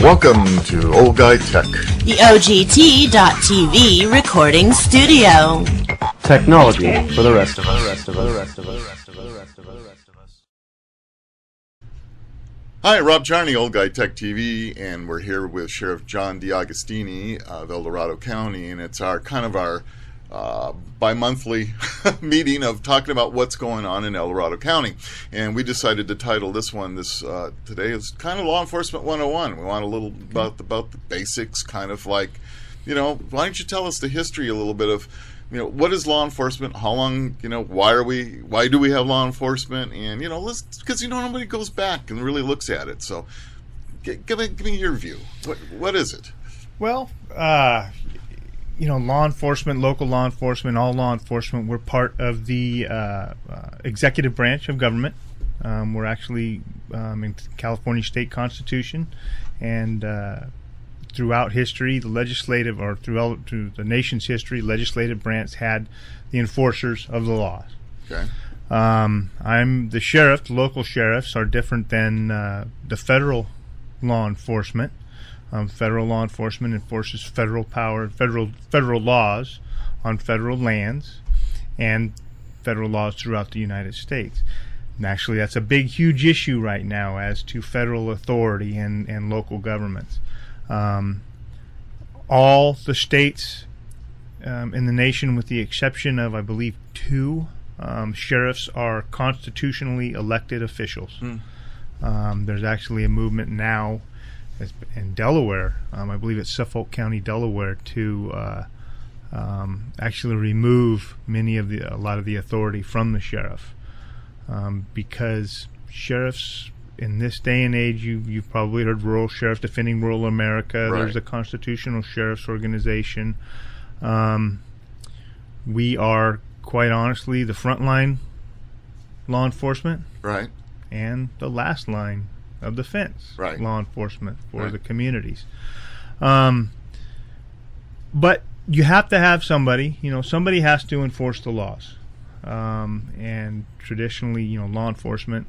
Welcome to Old Guy Tech, the OGT.TV recording studio. Technology for the rest of us. Hi, Rob Charney, Old Guy Tech TV, and we're here with Sheriff John D'Agostini of El Dorado County, and it's our bi-monthly meeting of talking about what's going on in El Dorado County. And we decided to title this one today is kind of Law Enforcement 101. We want a little about the basics, kind of like, why don't you tell us the history a little bit of, what is law enforcement? How long, why do we have law enforcement? And, because, nobody goes back and really looks at it. So give me your view. What is it? Well, law enforcement, local law enforcement, all law enforcement, we're part of the executive branch of government. We're actually in California state constitution, and throughout history, the legislative, or through the nation's history, legislative branch had the enforcers of the laws. Okay. I'm the sheriff. The local sheriffs are different than the federal law enforcement. Federal law enforcement enforces federal power, federal laws on federal lands, and federal laws throughout the United States. And actually, that's a big, huge issue right now as to federal authority and local governments. All the states in the nation, with the exception of, I believe, 2, sheriffs are constitutionally elected officials. There's actually a movement now in Delaware, I believe it's Suffolk County, Delaware, to actually remove a lot of the authority from the sheriff, because sheriffs in this day and age, you've probably heard rural sheriff defending rural America. Right. There's a constitutional sheriff's organization. We are, quite honestly, the frontline law enforcement, Right. and the last line of defense, Right. law enforcement for Right. the communities. But you have to have somebody, somebody has to enforce the laws. And traditionally, law enforcement,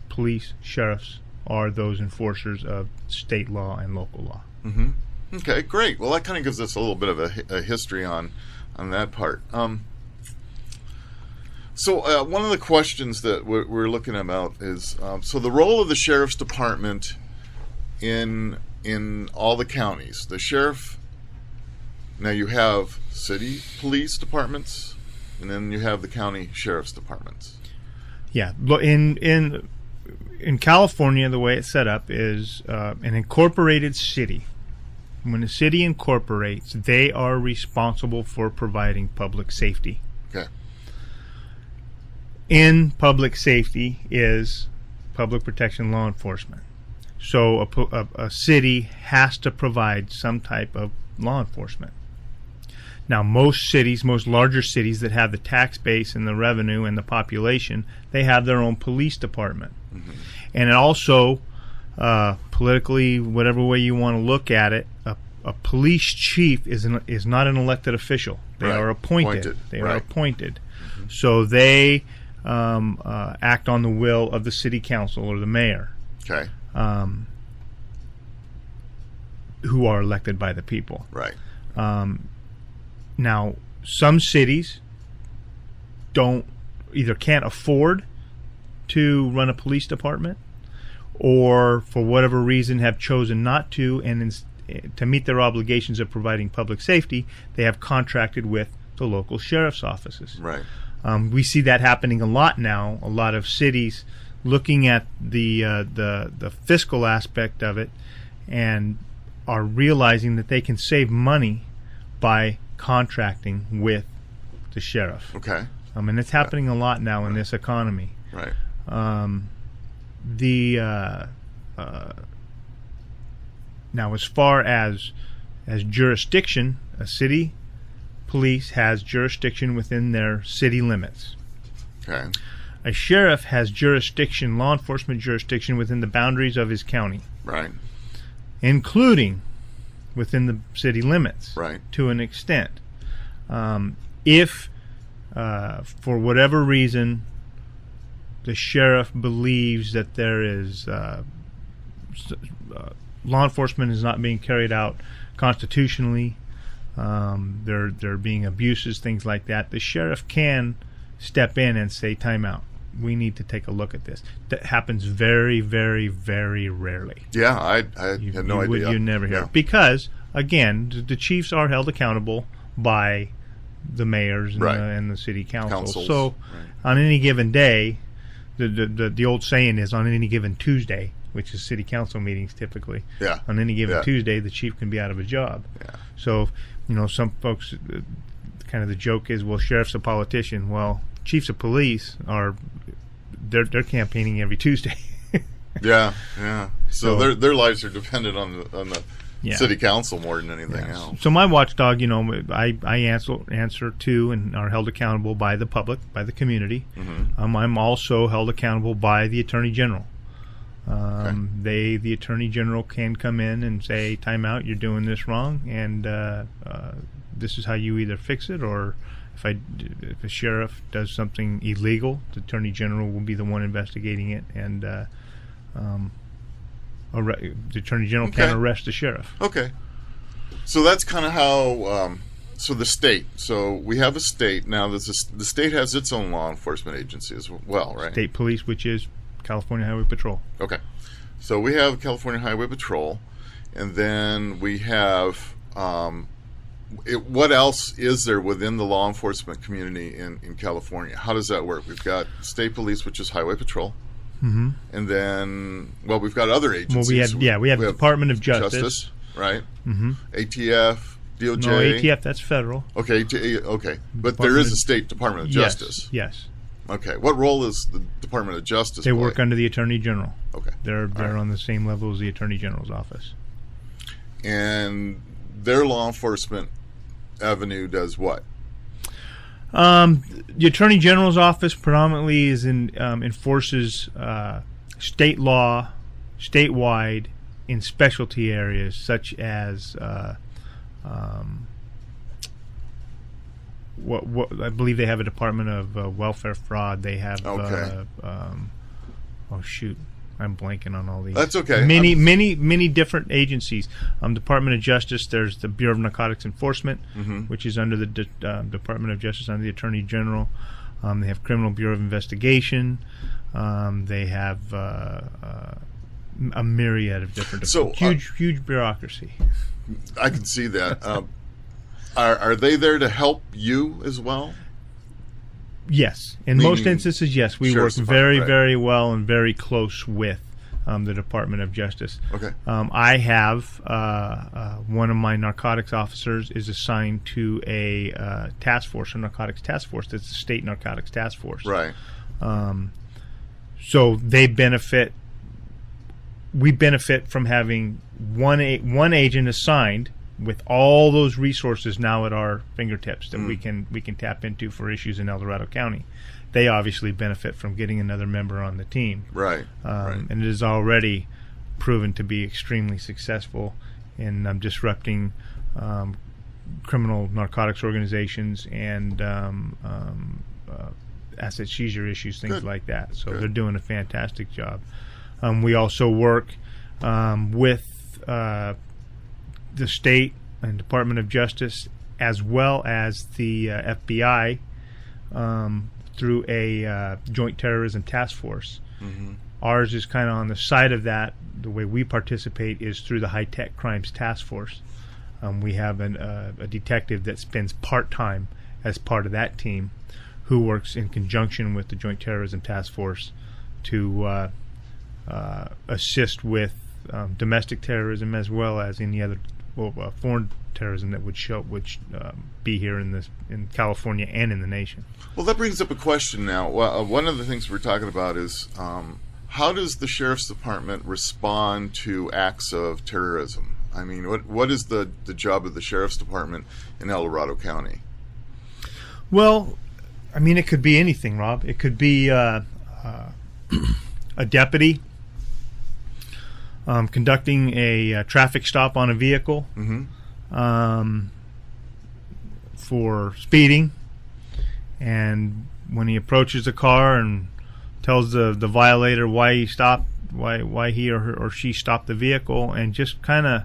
police, sheriffs are those enforcers of state law and local law. Mm-hmm. Okay, great. Well, that kind of gives us a little bit of a history on that part. So one of the questions that we're looking about is, so the role of the sheriff's department in all the counties. The sheriff, now you have city police departments, and then you have the county sheriff's departments. Yeah, in California, the way it's set up is an incorporated city. When a city incorporates, they are responsible for providing public safety. Okay. In public safety is public protection law enforcement. So a city has to provide some type of law enforcement. Now, most larger cities that have the tax base and the revenue and the population, they have their own police department. Mm-hmm. And it also, politically, whatever way you want to look at it, a police chief is not an elected official. They Right. are appointed. They Right. are appointed. Mm-hmm. So they act on the will of the city council or the mayor, Okay. who are elected by the people. Right. Now, some cities can't afford to run a police department, or for whatever reason have chosen not to, and to meet their obligations of providing public safety, they have contracted with the local sheriff's offices. Right. We see that happening a lot now. A lot of cities looking at the fiscal aspect of it and are realizing that they can save money by contracting with the sheriff. Okay. And it's happening a lot now in this economy. Right. Now, as far as jurisdiction, a city police has jurisdiction within their city limits. Okay. A sheriff has jurisdiction, law enforcement jurisdiction, within the boundaries of his county, Right. including within the city limits, Right. to an extent. If, for whatever reason, the sheriff believes that there is law enforcement is not being carried out constitutionally. There are being abuses, things like that. The sheriff can step in and say, time out. We need to take a look at this. That happens very, very, very rarely. Yeah, I had no idea. You never hear. Because, again, the chiefs are held accountable by the mayors and the city councils. So on any given day, the old saying is on any given Tuesday, which is city council meetings typically. Yeah. On any given Tuesday, the chief can be out of a job. Yeah. So, some folks, kind of the joke is, well, sheriff's a politician. Well, chiefs of police they're campaigning every Tuesday. Yeah. So their lives are dependent on the city council more than anything else. So my watchdog, I answer to and are held accountable by the public, by the community. Mm-hmm. I'm also held accountable by the Attorney General. The Attorney General can come in and say, time out, you're doing this wrong, and this is how you either fix it, or if a sheriff does something illegal, the Attorney General will be the one investigating it, and the Attorney General can arrest the sheriff. Okay. So that's kind of how, so the state. So we have a state. Now, the state has its own law enforcement agency as well, right? State Police, which is California Highway Patrol. Okay. So we have California Highway Patrol, and then we have, what else is there within the law enforcement community in California? How does that work? We've got State Police, which is Highway Patrol. Mm-hmm. And then, we've got other agencies. Well, we have the Department of Justice. Right? Mm-hmm. ATF, DOJ. No, ATF, that's federal. Okay, but there is a state Department of Justice. Yes. Okay, what role is the Department of Justice They play? work under the Attorney General. Okay. They're on the same level as the Attorney General's office. And their law enforcement avenue does what? The Attorney General's office predominantly enforces state law, statewide, in specialty areas such as what I believe they have a Department of Welfare Fraud. They have I'm blanking on all these. That's okay. Many different agencies. Department of Justice. There's the Bureau of Narcotics Enforcement, which is under the Department of Justice, under the Attorney General. They have Criminal Bureau of Investigation. They have a myriad of different. Huge bureaucracy. I can see that. Are they there to help you as well? Yes. In most instances, yes. We work very, very well and very close with the Department of Justice. Okay. I have one of my narcotics officers is assigned to a task force, a narcotics task force. That's the state narcotics task force. Right. So they benefit. We benefit from having one agent assigned with all those resources now at our fingertips that we can tap into for issues in El Dorado County. They obviously benefit from getting another member on the team. Right. And it is already proven to be extremely successful in disrupting criminal narcotics organizations and asset seizure issues, things like that. So they're doing a fantastic job. We also work with the state and Department of Justice, as well as the FBI, through a joint terrorism task force. Mm-hmm. Ours is kind of on the side of that. The way we participate is through the high-tech crimes task force. We have a detective that spends part-time as part of that team, who works in conjunction with the joint terrorism task force to assist with domestic terrorism, as well as any other foreign terrorism that would be here in California and in the nation. Well, that brings up a question now. One of the things we're talking about is how does the Sheriff's Department respond to acts of terrorism? I mean, what is the job of the Sheriff's Department in El Dorado County? Well, I mean, it could be anything, Rob. It could be a deputy conducting a traffic stop on a vehicle for speeding, and when he approaches the car and tells the violator why he stopped why he or she stopped the vehicle, and just kind of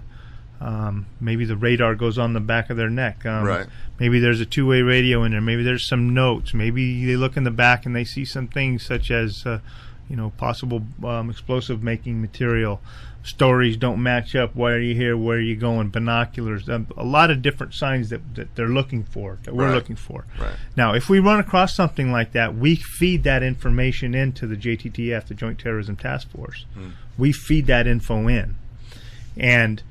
maybe the radar goes on the back of their neck. Right. Maybe there's a two-way radio in there. Maybe there's some notes. Maybe they look in the back and they see some things such as possible explosive making material. Stories don't match up. Why are you here? Where are you going? Binoculars. A lot of different signs that they're looking for, that we're looking for. Right. Now, if we run across something like that, we feed that information into the JTTF, the Joint Terrorism Task Force. We feed that info in. And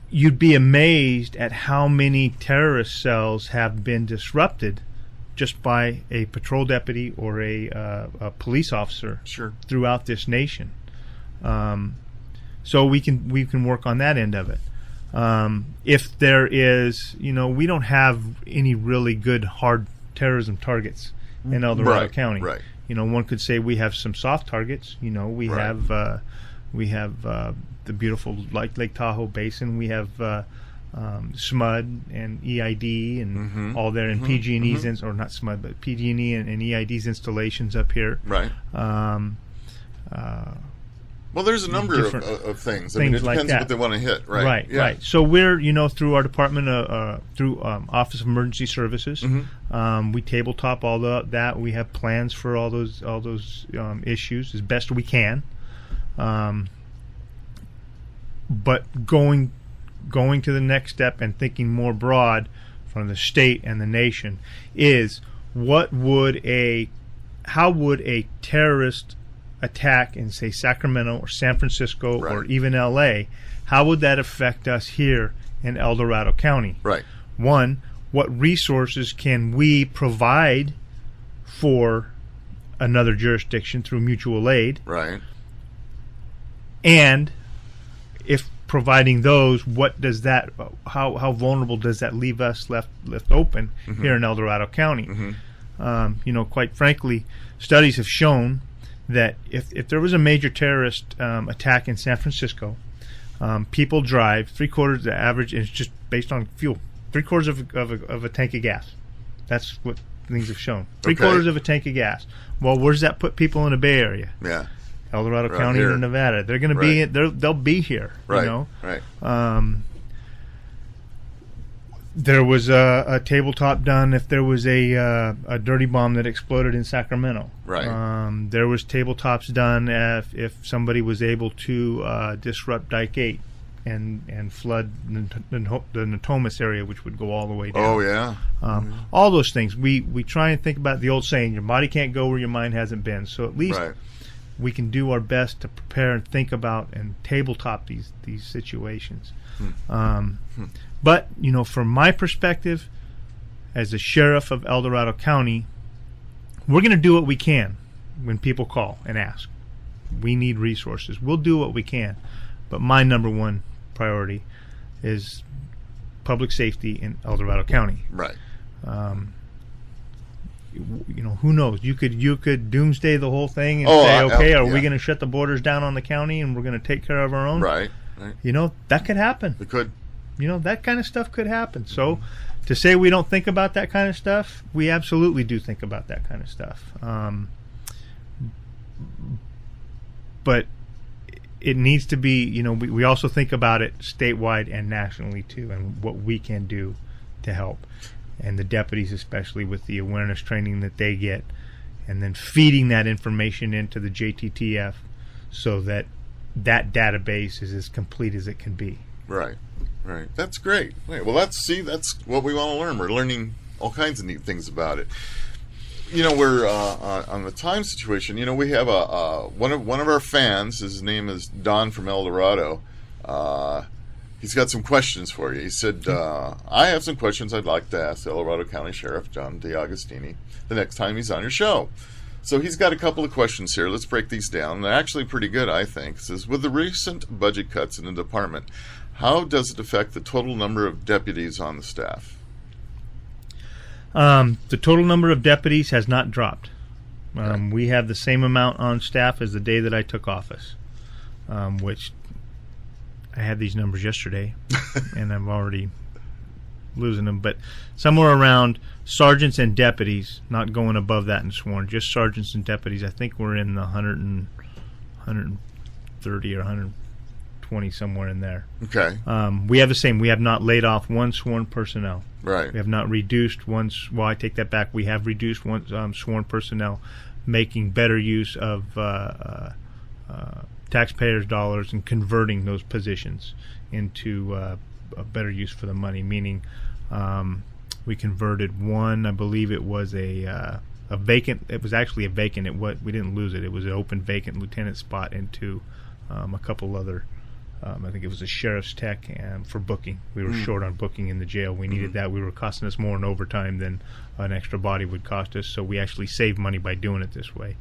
you'd be amazed at how many terrorist cells have been disrupted just by a patrol deputy or a police officer throughout this nation. So we can work on that end of it. If there is, we don't have any really good hard terrorism targets in El Dorado County. Right. One could say we have some soft targets. We have the beautiful Lake Tahoe Basin. We have SMUD and EID and all there, and PG&E's or not SMUD, but PG&E and EID's installations up here. Right. Well, there's a number of things. I mean, it depends on what they want to hit, right? Right. So we're, through our department, through Office of Emergency Services, we tabletop all that. We have plans for all those issues as best we can. But going to the next step and thinking more broad from the state and the nation is how would a terrorist attack in, say, Sacramento or San Francisco or even LA, how would that affect us here in El Dorado County? Right. One, what resources can we provide for another jurisdiction through mutual aid? Right. And if providing those, what does that? How vulnerable does that leave us left open here in El Dorado County? Quite frankly, studies have shown that if there was a major terrorist attack in San Francisco, people drive 3/4 the average, and it's just based on fuel, 3/4 of a tank of gas. That's what things have shown. 3/4 of a tank of gas. Well, where does that put people in the Bay Area? Yeah. El Dorado County here in Nevada. They're going to be. They'll be here. Right. Right. There was a tabletop done if there was a dirty bomb that exploded in Sacramento. Right. There was tabletops done if somebody was able to disrupt Dike 8 and flood the Natomas area, which would go all the way down. Oh yeah. All those things. We try and think about the old saying: your body can't go where your mind hasn't been. So at least. Right. We can do our best to prepare and think about and tabletop these situations. But, from my perspective, as the sheriff of El Dorado County, we're going to do what we can when people call and ask. We need resources. We'll do what we can. But my number one priority is public safety in El Dorado County. Right. Who knows? You could doomsday the whole thing and say, okay, are we going to shut the borders down on the county and we're going to take care of our own? Right. That could happen. It could. That kind of stuff could happen. So to say we don't think about that kind of stuff, we absolutely do think about that kind of stuff. But it needs to be, we also think about it statewide and nationally too, and what we can do to help. And the deputies, especially with the awareness training that they get, and then feeding that information into the JTTF so that database is as complete as it can be. Right. That's great. Well, that's what we want to learn. We're learning all kinds of neat things about it. We're on the time situation. We have one of our fans. His name is Don from El Dorado. He's got some questions for you. He said, I have some questions I'd like to ask El Dorado County Sheriff John DeAugustini the next time he's on your show. So he's got a couple of questions here. Let's break these down. They're actually pretty good, I think. It says, with the recent budget cuts in the department, how does it affect the total number of deputies on the staff? The total number of deputies has not dropped. We have the same amount on staff as the day that I took office, which I had these numbers yesterday, and I've already losing them, but somewhere around sergeants and deputies, not going above that in sworn, just sergeants and deputies. I think we're in the 130 or 120, somewhere in there. Okay. We have the same. We have not laid off one sworn personnel. Right. We have not reduced one. Well, I take that back. We have reduced one sworn personnel, making better use of taxpayers' dollars and converting those positions into a better use for the money. Meaning, we converted one. I believe it was a vacant. It was actually a vacant. We didn't lose it. It was an open vacant lieutenant spot into a couple other. I think it was a sheriff's tech, and for booking. We were short on booking in the jail. We needed that. We were costing us more in overtime than an extra body would cost us, so we actually saved money by doing it this way.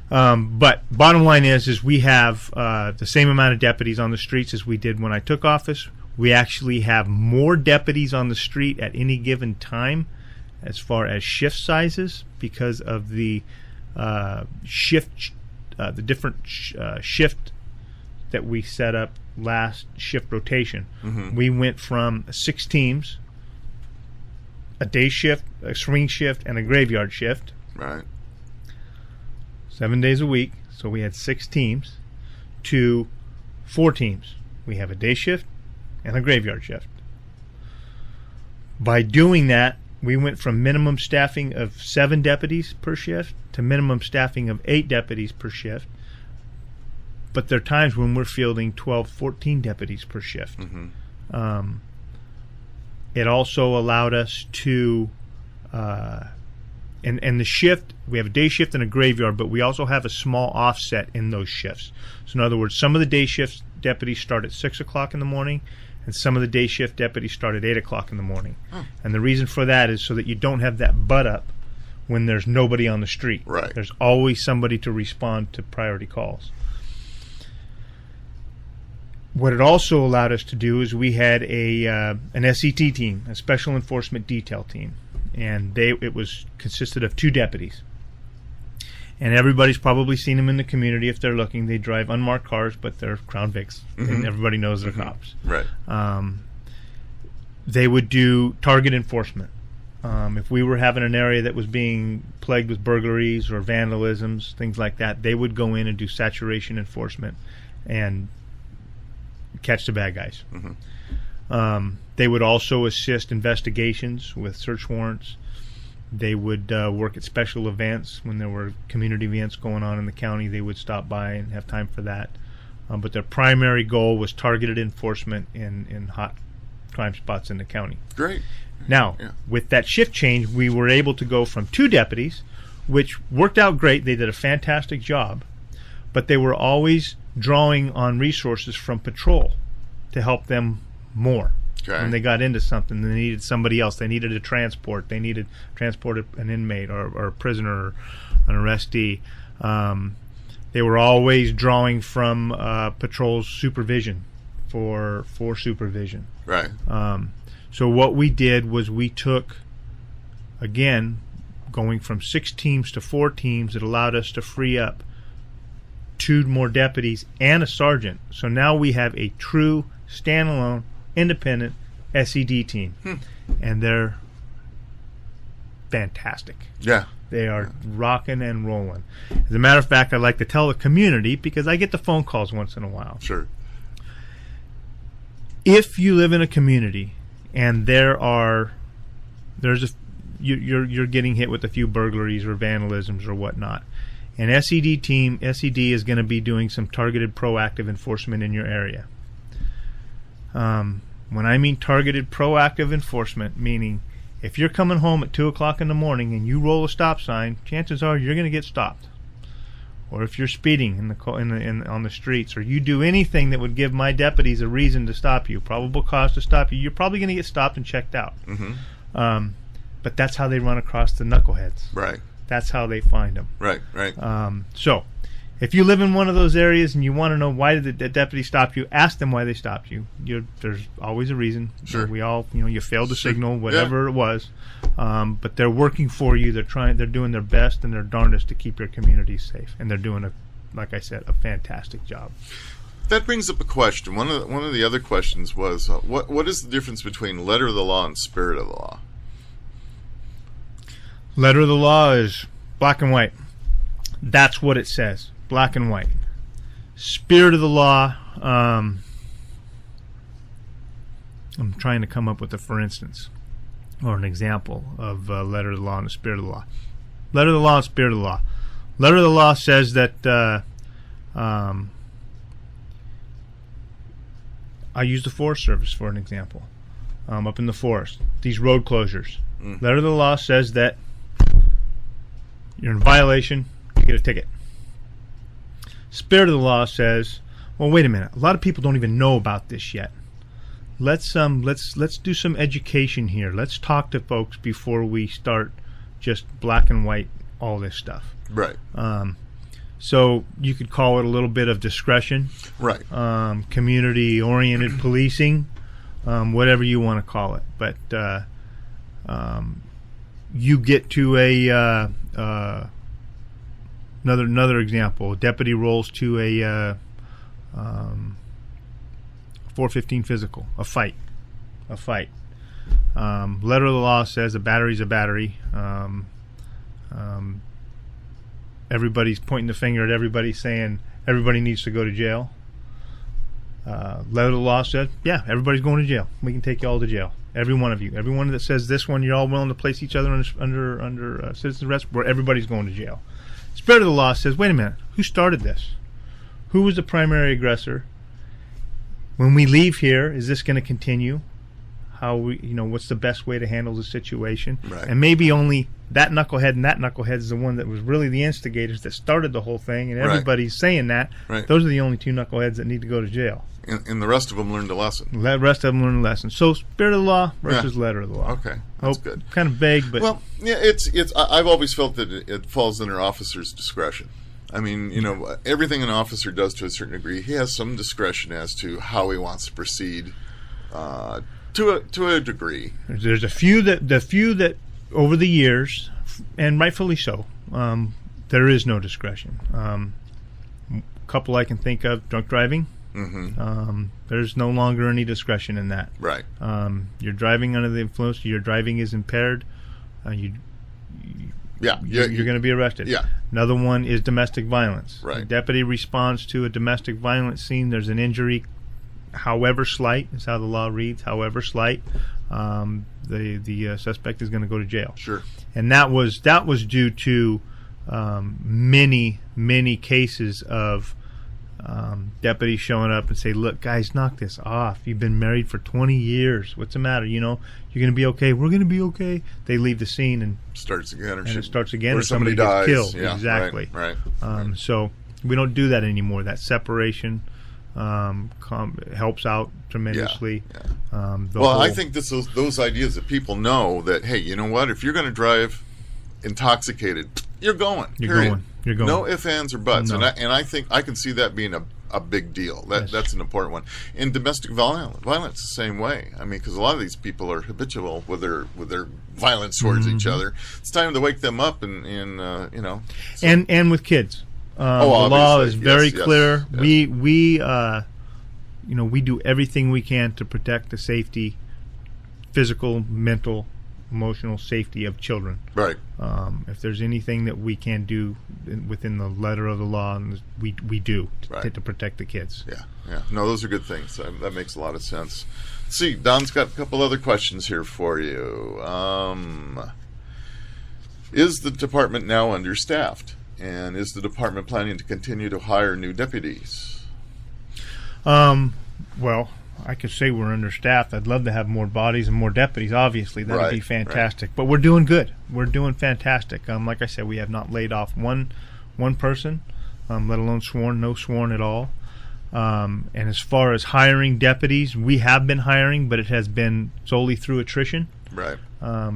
But bottom line is we have the same amount of deputies on the streets as we did when I took office. We actually have more deputies on the street at any given time as far as shift sizes because of the shift, the different shift that we set up last shift rotation. We went from 6 teams, a day shift, a swing shift, and a graveyard shift. Right. 7 days a week, so we had 6 teams, to 4 teams. We have a day shift and a graveyard shift. By doing that, we went from minimum staffing of 7 deputies per shift to minimum staffing of 8 deputies per shift. But there are times when we're fielding 12, 14 deputies per shift. It also allowed us to, and the shift, we have a day shift and a graveyard, but we also have a small offset in those shifts. So in other words, some of the day shift deputies start at 6 o'clock in the morning, and some of the day shift deputies start at 8 o'clock in the morning. And the reason for that is so that you don't have that butt up when there's nobody on the street. Right. There's always somebody to respond to priority calls. What it also allowed us to do is we had an SET team, a Special Enforcement Detail team, and it consisted of 2 deputies. And everybody's probably seen them in the community if they're looking. They drive unmarked cars, but they're Crown Vics, and everybody knows they're cops. Right. They would do target enforcement. If we were having an area that was being plagued with burglaries or vandalisms, things like that, they would go in and do saturation enforcement and catch the bad guys. They would also assist investigations with search warrants. They would work at special events when there were community events going on in the county. They would stop by and have time for that. But their primary goal was targeted enforcement in hot crime spots in the county. Great. Now, with that shift change, we were able to go from 2 deputies, which worked out great. They did a fantastic job, but they were always drawing on resources from patrol to help them more. Okay. When they got into something, they needed somebody else. They needed a transport. They needed transport an inmate or a prisoner or an arrestee. They were always drawing from patrol's supervision for supervision. Right. So what we did was we took, again, going from 6 teams to 4 teams, it allowed us to free up 2 more deputies and a sergeant. So now we have a true standalone, independent SED team, and they're fantastic. Yeah. They are rocking and rolling. As a matter of fact, I like to tell the community, because I get the phone calls once in a while. Sure. If you live in a community and you're getting hit with a few burglaries or vandalisms or whatnot, an SED is going to be doing some targeted proactive enforcement in your area. When I mean targeted proactive enforcement, meaning if you're coming home at 2 o'clock in the morning and you roll a stop sign, chances are you're going to get stopped. Or if you're speeding on the streets, or you do anything that would give my deputies a reason to stop you, probable cause to stop you, you're probably going to get stopped and checked out. But that's how they run across the knuckleheads. Right. That's how they find them. Right. Right. So, if you live in one of those areas and you want to know why did the deputy stop you, ask them why they stopped you. There's always a reason. Sure. We all, you failed to signal, whatever it was. But they're working for you. They're doing their best and their darndest to keep your community safe. And they're doing, like I said, a fantastic job. That brings up a question. One of the other questions was, what is the difference between letter of the law and spirit of the law? Letter of the law is black and white. That's what it says, black and white. Spirit of the law, I'm trying to come up with a for instance or an example of letter of the law and the spirit of the law. Letter of the law and spirit of the law. Letter of the law says that I use the Forest Service for an example. Up in the forest, these road closures. Letter of the law says that you're in violation, you get a ticket. Spirit of the law says, well, wait a minute. A lot of people don't even know about this yet. Let's do some education here. Let's talk to folks before we start just black and white all this stuff. Right. So you could call it a little bit of discretion. Right. Community-oriented policing, whatever you want to call it. But you get to another example. A deputy rolls to a 415 physical, a fight. Letter of the law says a battery's a battery. Everybody's pointing the finger at everybody, saying everybody needs to go to jail. Letter of the law says, yeah, everybody's going to jail. We can take you all to jail. Every one of you. Everyone that says this one, you're all willing to place each other under citizen arrest, where everybody's going to jail. Spirit of the law says, wait a minute, who started this? Who was the primary aggressor? When we leave here, is this going to continue? How what's the best way to handle the situation? Right. And maybe only that knucklehead and that knucklehead is the one that was really the instigators that started the whole thing, and everybody's saying that. Right. Those are the only two knuckleheads that need to go to jail. And the rest of them learned a lesson. The rest of them learned a lesson. So, spirit of the law versus letter of the law. Okay, that's good. Kind of vague, but well, yeah, it's. I've always felt that it falls under officer's discretion. I mean, everything an officer does to a certain degree, he has some discretion as to how he wants to proceed. To a degree, there's a few that over the years, and rightfully so, there is no discretion. A couple I can think of: drunk driving. Mm-hmm. There's no longer any discretion in that. Right. You're driving under the influence. Your driving is impaired. You're going to be arrested. Yeah. Another one is domestic violence. Right. The deputy responds to a domestic violence scene. There's an injury, however slight, is how the law reads. However slight, the suspect is going to go to jail. Sure. And that was due to many cases of deputies showing up and say, "Look, guys, knock this off. You've been married for 20 years. What's the matter? You're going to be okay. We're going to be okay." They leave the scene and starts again, or somebody dies. gets killed. Yeah, exactly. Right. So we don't do that anymore. That separation helps out tremendously. Yeah. I think those ideas that people know that, hey, you know what? If you're going to drive intoxicated, you're going. You're going. No ifs, ands, or buts. No. And I think I can see that being a big deal. That's an important one. And domestic violence the same way. I mean, because a lot of these people are habitual with their violence towards each other. It's time to wake them up and So. And with kids. The law is very clear. Yes. We do everything we can to protect the safety, physical, mental, emotional safety of children. Right. If there's anything that we can do within the letter of the law, we do to protect the kids. Yeah. No, those are good things. That makes a lot of sense. Let's see, Don's got a couple other questions here for you. Is the department now understaffed? And is the department planning to continue to hire new deputies? Well, I could say we're understaffed. I'd love to have more bodies and more deputies, obviously. That would be fantastic. But we're doing good. We're doing fantastic. Like I said, we have not laid off one person, let alone no sworn at all. And as far as hiring deputies, we have been hiring, but it has been solely through attrition. Right.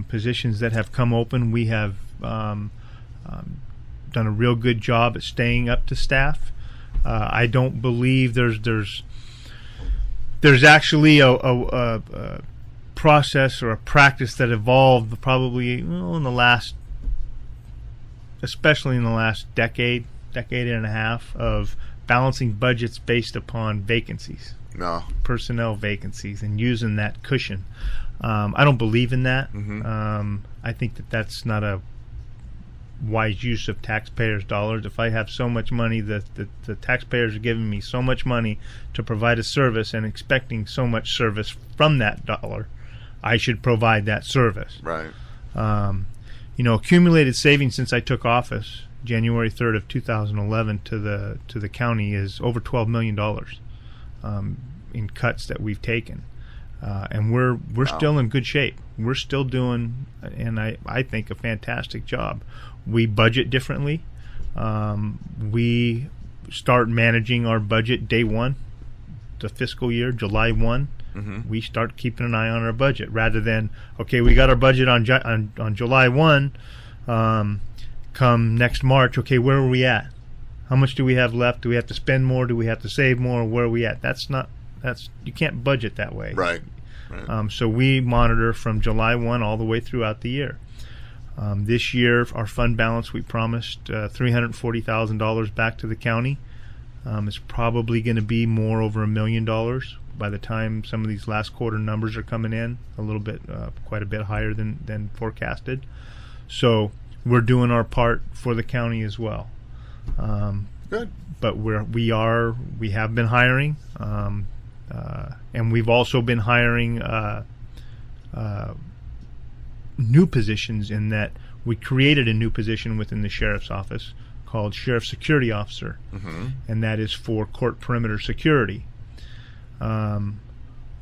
Positions that have come open, we have done a real good job at staying up to staff. I don't believe there's actually a process or a practice that evolved probably especially in the last decade and a half, of balancing budgets based upon vacancies, No. personnel vacancies, and using that cushion. I don't believe in that. I think that that's not a wise use of taxpayers' dollars. If I have so much money that the taxpayers are giving me so much money to provide a service and expecting so much service from that dollar, I should provide that service. Right. Accumulated savings since I took office, January 3rd of 2011, to the county is over $12 million in cuts that we've taken. And we're still in good shape. We're still doing, and I think, a fantastic job. We budget differently. We start managing our budget day one, the fiscal year, July 1. We start keeping an eye on our budget rather than, okay, we got our budget on July 1. Come next March, okay, where are we at? How much do we have left? Do we have to spend more? Do we have to save more? Where are we at? You can't budget that way. Right. So we monitor from July 1 all the way throughout the year. This year, our fund balance, we promised $340,000 back to the county. It's probably going to be more over $1 million by the time some of these last quarter numbers are coming in, a little bit, quite a bit higher than forecasted. So we're doing our part for the county as well. Good. But we have been hiring, and we've also been hiring new positions, in that we created a new position within the sheriff's office called Sheriff Security Officer, and that is for court perimeter security.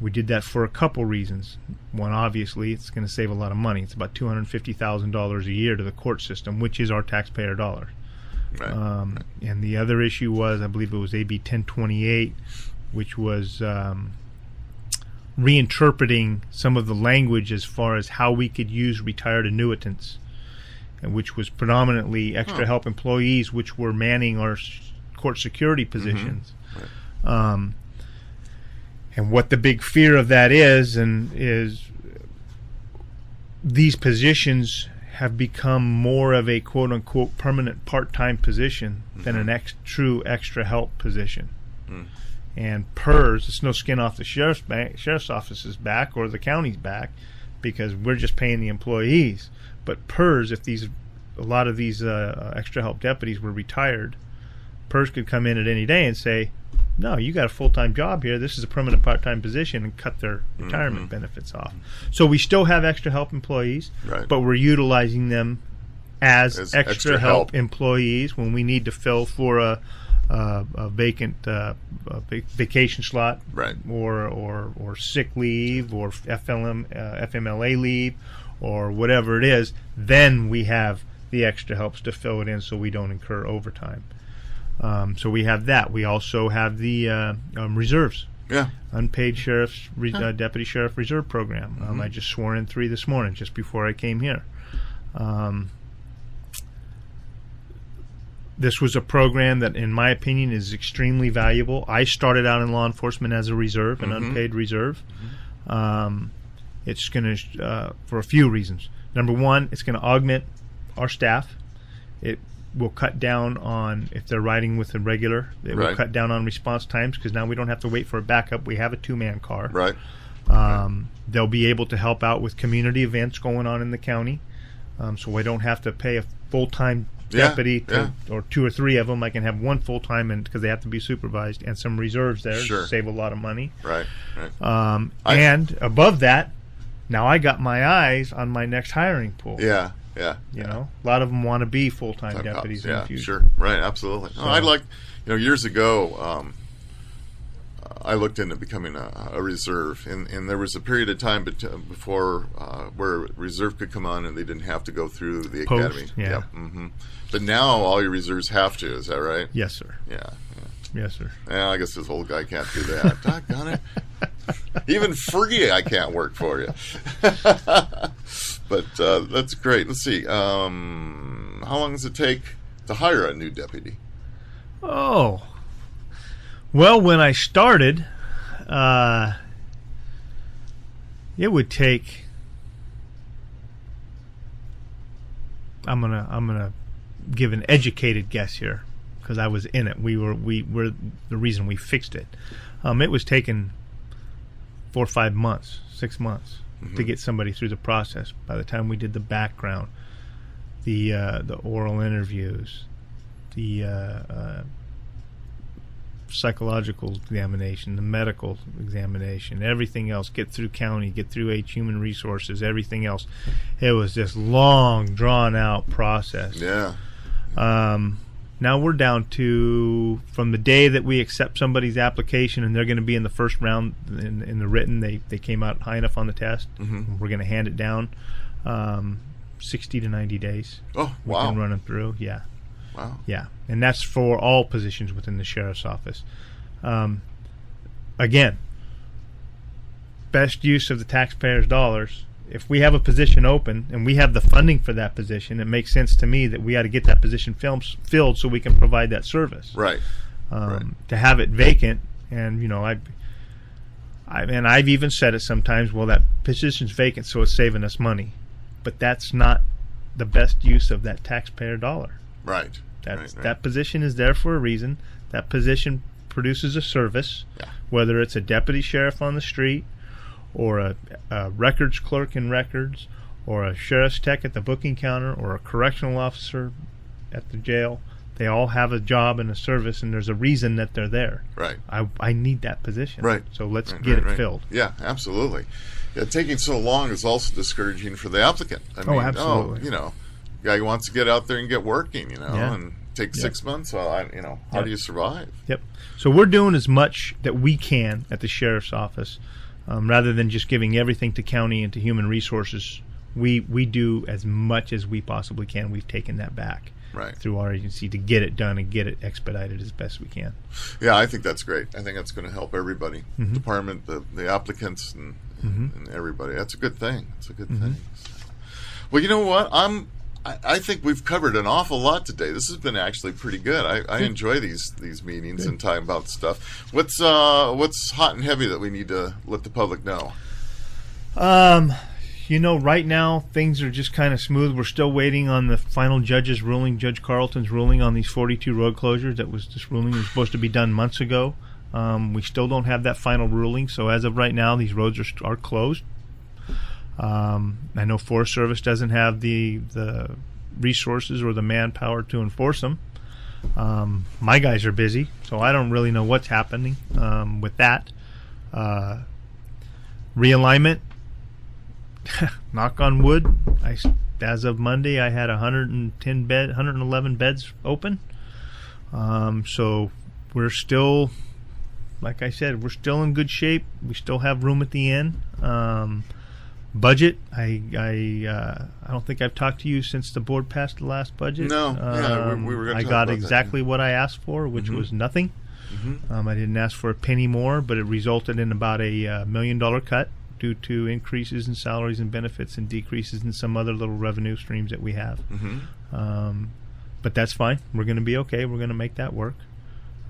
We did that for a couple reasons. One, obviously, it's going to save a lot of money. It's about $250,000 a year to the court system, which is our taxpayer dollars. Right. And the other issue was, I believe it was AB 1028, which was reinterpreting some of the language as far as how we could use retired annuitants, and which was predominantly extra help employees, which were manning our court security positions. Right. And what the big fear of that is these positions have become more of a quote-unquote permanent part-time position than an true extra help position. And PERS, it's no skin off the sheriff's office's back or the county's back, because we're just paying the employees. But PERS, if a lot of these extra help deputies were retired, PERS could come in at any day and say, no, you got a full-time job here. This is a permanent part-time position, and cut their retirement benefits off. So we still have extra help employees, right, but we're utilizing them as extra help employees when we need to fill for a vacant vacation slot, right, or sick leave, or FMLA leave, or whatever it is. Then we have the extra helps to fill it in, so we don't incur overtime. So we have that. We also have the reserves. Yeah. Unpaid sheriff's deputy sheriff reserve program. I just swore in 3 this morning, just before I came here. This was a program that, in my opinion, is extremely valuable. I started out in law enforcement as a reserve, an unpaid reserve. It's going to, for a few reasons. Number one, it's going to augment our staff. It will cut down on, if they're riding with a regular, it will cut down on response times, because now we don't have to wait for a backup. We have a 2-man car. Right. They'll be able to help out with community events going on in the county. So I don't have to pay a full-time deputy or 2 or 3 of them. I can have one full-time, and because they have to be supervised, and some reserves there to save a lot of money. Right. And above that, now I got my eyes on my next hiring pool. Yeah. You know, a lot of them want to be full-time deputies in the future. Sure. Right. Absolutely. So, I like, years ago, I looked into becoming a reserve, and there was a period of time before where reserve could come on and they didn't have to go through the academy. Yeah. But now all your reserves have to. Is that right? Yes, sir. Yeah. Yes, sir. Yeah, I guess this old guy can't do that. Doggone it. Even free, I can't work for you. But that's great. Let's see. How long does it take to hire a new deputy? Oh. Well, when I started, it would take. I'm gonna give an educated guess here, because I was in it. We were the reason we fixed it. It was taking 4 or 5 months, 6 months to get somebody through the process. By the time we did the background, the oral interviews, the psychological examination, the medical examination, everything else, get through county, get through human resources, everything else. It was this long, drawn-out process. Yeah. Now we're down to, from the day that we accept somebody's application and they're going to be in the first round in the written, they came out high enough on the test, we're going to hand it down, 60 to 90 days. Oh, We wow. can run them through, yeah. Wow. Yeah, and that's for all positions within the sheriff's office. Again, best use of the taxpayers' dollars. If we have a position open and we have the funding for that position, it makes sense to me that we ought to get that position filled so we can provide that service. Right. To have it vacant, and I've even said it sometimes. Well, that position's vacant, so it's saving us money, but that's not the best use of that taxpayer dollar. Right. That position is there for a reason. That position produces a service, Yeah. whether it's a deputy sheriff on the street, or a records clerk in records, or a sheriff's tech at the booking counter, or a correctional officer at the jail. They all have a job and a service, and there's a reason that they're there. Right. I need that position. Right. So let's get it filled. Yeah, absolutely. Yeah, taking so long is also discouraging for the applicant. I mean, absolutely. Guy wants to get out there and get working, Yeah. and take 6 months. Well, how do you survive? Yep. So we're doing as much that we can at the sheriff's office, rather than just giving everything to county and to human resources. We do as much as we possibly can. We've taken that back through our agency to get it done and get it expedited as best we can. Yeah, I think that's great. I think that's going to help everybody, department, the applicants, and everybody. That's a good thing. It's a good thing. So. Well, you know what? I think we've covered an awful lot today. This has been actually pretty good. I enjoy these meetings and talking about stuff. What's hot and heavy that we need to let the public know? Right now things are just kind of smooth. We're still waiting on the final judge's ruling, Judge Carlton's ruling on these 42 road closures. This ruling was supposed to be done months ago. We still don't have that final ruling, so as of right now, these roads are closed. I know Forest Service doesn't have the resources or the manpower to enforce them. My guys are busy, so I don't really know what's happening with that. Realignment, knock on wood, as of Monday, I had 111 beds open. So we're still, like I said, we're still in good shape. We still have room at the end. Budget, I don't think I've talked to you since the board passed the last budget. No, we were going to talk got about exactly that. what I asked for, which was nothing. I didn't ask for a penny more, but it resulted in about a $1 million cut due to increases in salaries and benefits and decreases in some other little revenue streams that we have. But that's fine. We're going to be okay. We're going to make that work.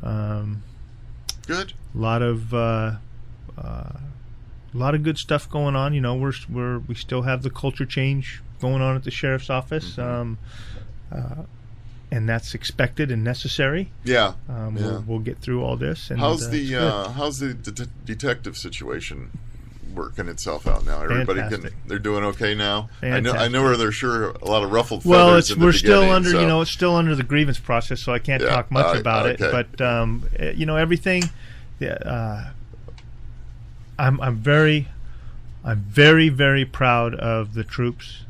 Good. A lot of good stuff going on. We still have the culture change going on at the sheriff's office, and that's expected and necessary. Yeah. We'll get through all this. And how's the detective situation working itself out now? Everybody they're doing okay now. Fantastic. I know there's sure a lot of ruffled feathers. Well, in the we're still beginning, under so. It's still under the grievance process, so I can't talk much about it. But everything. I'm very, very proud of the troops,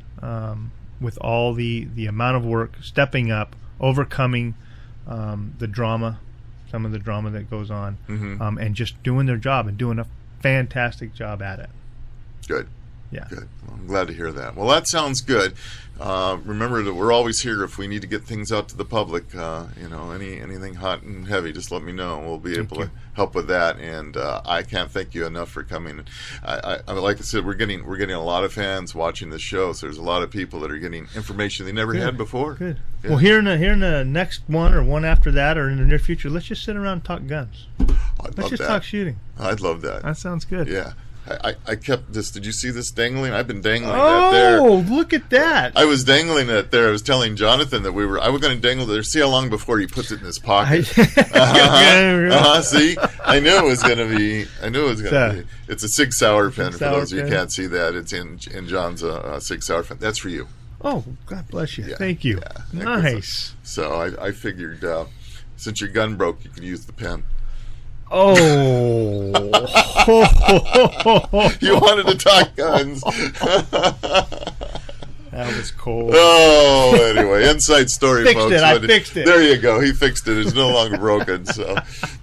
with all the amount of work, stepping up, overcoming the drama, some of the drama that goes on, and just doing their job and doing a fantastic job at it. Good. Yeah. Good. Well, I'm glad to hear that. Well, that sounds good. Remember that we're always here if we need to get things out to the public. Anything hot and heavy, just let me know. We'll be able to help with that. And I can't thank you enough for coming. I like I said, we're getting a lot of fans watching this show. So there's a lot of people that are getting information they never had before. Good. Yeah. Well, here in the next one or one after that or in the near future, let's just sit around and talk guns. I'd Let's love just that. talk shooting. I'd love that. That sounds good. Yeah. I kept this. Did you see this dangling? I've been dangling that there. Oh, look at that. I was dangling it there. I was telling Jonathan that I was going to dangle it there. See how long before he puts it in his pocket. See, I knew it was going to be. It's a Sig Sauer pen. For those of you who can't see that, it's in John's Sig Sauer pen. That's for you. Oh, God bless you. Yeah, Thank you. Yeah, nice. So I figured since your gun broke, you could use the pen. Oh. You wanted to talk guns. That was cold. Oh, anyway, inside story, fixed folks. I fixed it. There you go. He fixed it. It's no longer broken. So,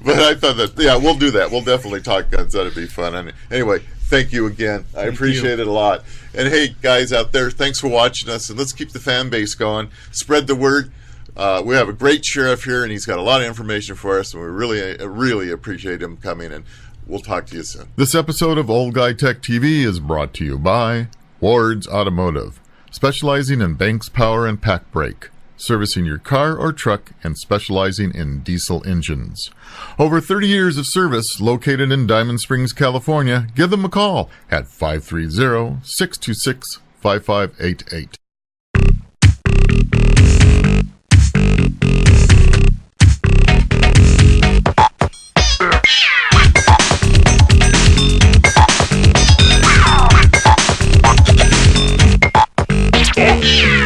but I thought that, we'll do that. We'll definitely talk guns. That'd be fun. And anyway, thank you again. I appreciate it a lot. And hey, guys out there, thanks for watching us. And let's keep the fan base going. Spread the word. We have a great sheriff here, and he's got a lot of information for us, and we really appreciate him coming, and we'll talk to you soon. This episode of Old Guy Tech TV is brought to you by Ward's Automotive, specializing in Banks Power and Pack Brake, servicing your car or truck, and specializing in diesel engines. Over 30 years of service, located in Diamond Springs, California. Give them a call at 530-626-5588.